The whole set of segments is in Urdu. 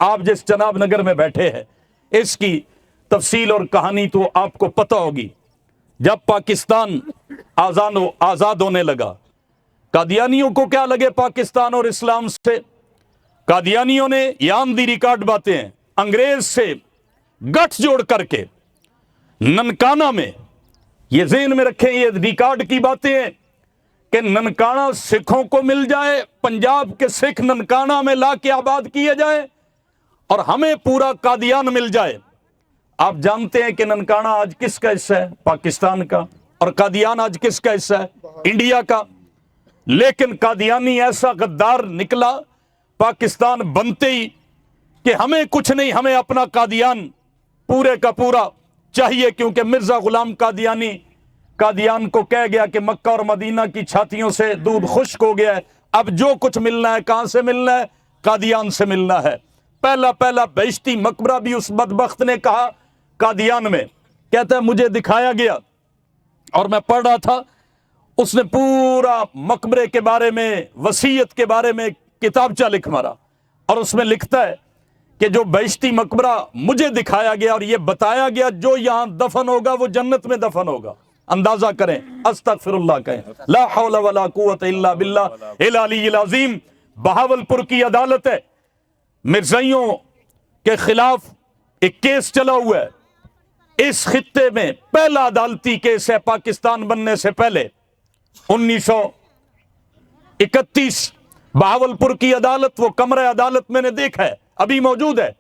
آپ جس جناب نگر میں بیٹھے ہیں اس کی تفصیل اور کہانی تو آپ کو پتہ ہوگی۔ جب پاکستان آزاد ہونے لگا، قادیانیوں کو کیا لگے پاکستان اور اسلام سے؟ قادیانیوں نے یہ آن دی ریکارڈ باتیں ہیں، انگریز سے گٹھ جوڑ کر کے ننکانہ میں، یہ ذہن میں رکھیں، یہ ریکارڈ کی باتیں ہیں کہ ننکانہ سکھوں کو مل جائے، پنجاب کے سکھ ننکانہ میں لا کے آباد کیے جائے اور ہمیں پورا قادیان مل جائے۔ آپ جانتے ہیں کہ ننکانہ آج کس کا حصہ ہے؟ پاکستان کا، اور قادیان آج کس کا حصہ ہے؟ انڈیا کا۔ لیکن قادیانی ایسا غدار نکلا پاکستان بنتے ہی کہ ہمیں کچھ نہیں، ہمیں اپنا قادیان پورے کا پورا چاہیے، کیونکہ مرزا غلام قادیان کو کہہ گیا کہ مکہ اور مدینہ کی چھاتیوں سے دودھ خشک ہو گیا ہے، اب جو کچھ ملنا ہے کہاں سے ملنا ہے؟ قادیان سے ملنا ہے۔ پہلا بہشتی مقبرہ بھی اس بدبخت نے کہا قادیان میں، کہتا ہے مجھے دکھایا گیا اور میں پڑھ رہا تھا، اس نے پورا مقبرے کے بارے میں، وصیت کے بارے میں کتابچہ لکھ مارا، اور اس میں لکھتا ہے کہ جو بہشتی مقبرہ مجھے دکھایا گیا اور یہ بتایا گیا جو یہاں دفن ہوگا وہ جنت میں دفن ہوگا۔ اندازہ کریں، استغفر اللہ کہیں، لا حول ولا قوت الا باللہ العلی العظیم۔ بہاولپور کی عدالت ہے، مرزائیوں کے خلاف ایک کیس چلا ہوا ہے، اس خطے میں پہلا عدالتی کیس ہے پاکستان بننے سے پہلے، 1931۔ بہاولپور کی عدالت، وہ کمرہ عدالت میں نے دیکھا ہے، ابھی موجود ہے،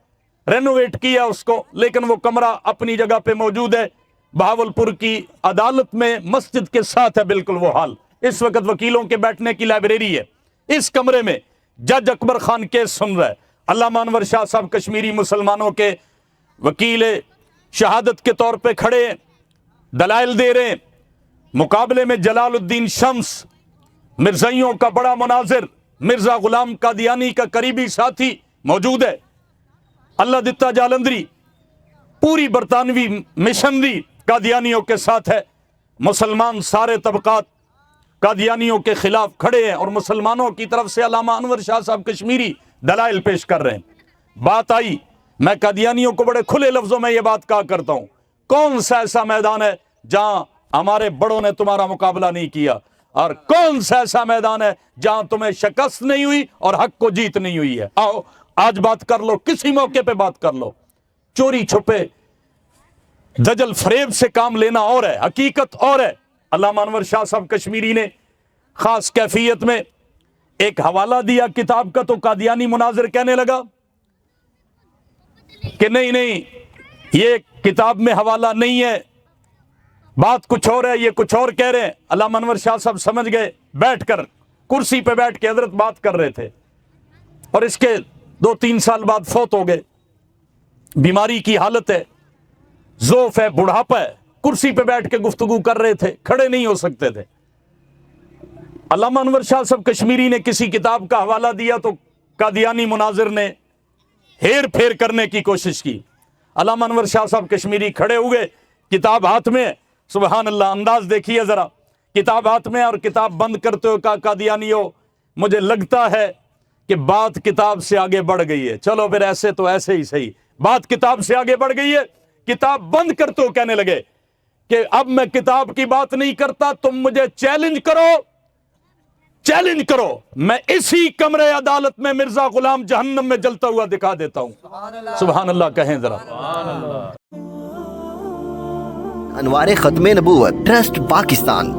رینوویٹ کیا اس کو، لیکن وہ کمرہ اپنی جگہ پہ موجود ہے۔ بہاولپور کی عدالت میں مسجد کے ساتھ ہے بالکل وہ حال، اس وقت وکیلوں کے بیٹھنے کی لائبریری ہے۔ اس کمرے میں جج اکبر خان کیس سن رہا ہے، علامہ انور شاہ صاحب کشمیری مسلمانوں کے وکیل شہادت کے طور پہ کھڑے ہیں، دلائل دے رہے ہیں۔ مقابلے میں جلال الدین شمس، مرزائیوں کا بڑا مناظر، مرزا غلام قادیانی کا قریبی ساتھی موجود ہے، اللہ دتا جالندری، پوری برطانوی مشنری قادیانیوں کے ساتھ ہے۔ مسلمان سارے طبقات قادیانیوں کے خلاف کھڑے ہیں اور مسلمانوں کی طرف سے علامہ انور شاہ صاحب کشمیری دلائل پیش کر رہے ہیں۔ بات آئی، میں قادیانیوں کو بڑے کھلے لفظوں میں یہ بات کہا کرتا ہوں، کون سا ایسا میدان ہے جہاں ہمارے بڑوں نے تمہارا مقابلہ نہیں کیا، اور کون سا ایسا میدان ہے جہاں تمہیں شکست نہیں ہوئی اور حق کو جیت نہیں ہوئی ہے؟ آؤ آج بات کر لو، کسی موقع پہ بات کر لو۔ چوری چھپے دجل فریب سے کام لینا اور ہے، حقیقت اور ہے۔ علامہ انور شاہ صاحب کشمیری نے خاص کیفیت میں ایک حوالہ دیا کتاب کا، تو قادیانی مناظر کہنے لگا کہ نہیں یہ کتاب میں حوالہ نہیں ہے، بات کچھ اور ہے، یہ کچھ اور کہہ رہے ہیں۔ علامہ انور شاہ صاحب سمجھ گئے، بیٹھ کر کرسی پہ بیٹھ کے حضرت بات کر رہے تھے، اور اس کے 2-3 سال بعد فوت ہو گئے، بیماری کی حالت ہے، ضعف ہے، بڑھاپا ہے، کرسی پہ بیٹھ کے گفتگو کر رہے تھے، کھڑے نہیں ہو سکتے تھے۔ علامہ انور شاہ صاحب کشمیری نے کسی کتاب کا حوالہ دیا تو قادیانی مناظر نے ہیر پھیر کرنے کی کوشش کی۔ علامہ انور شاہ صاحب کشمیری کھڑے ہوئے، کتاب ہاتھ میں، سبحان اللہ، انداز دیکھیے ذرا، کتاب ہاتھ میں اور کتاب بند کرتے ہوئے کہا قادیانیوں مجھے لگتا ہے کہ بات کتاب سے آگے بڑھ گئی ہے، چلو پھر ایسے تو ایسے ہی صحیح، بات کتاب سے آگے بڑھ گئی ہے۔ کتاب بند کرتے ہوئے کہنے لگے کہ اب میں کتاب کی بات نہیں کرتا، تم مجھے چیلنج کرو، میں اسی کمرے عدالت میں مرزا غلام جہنم میں جلتا ہوا دکھا دیتا ہوں۔ سبحان اللہ کہیں ذرا۔ انوار ختم نبوت ٹرسٹ پاکستان۔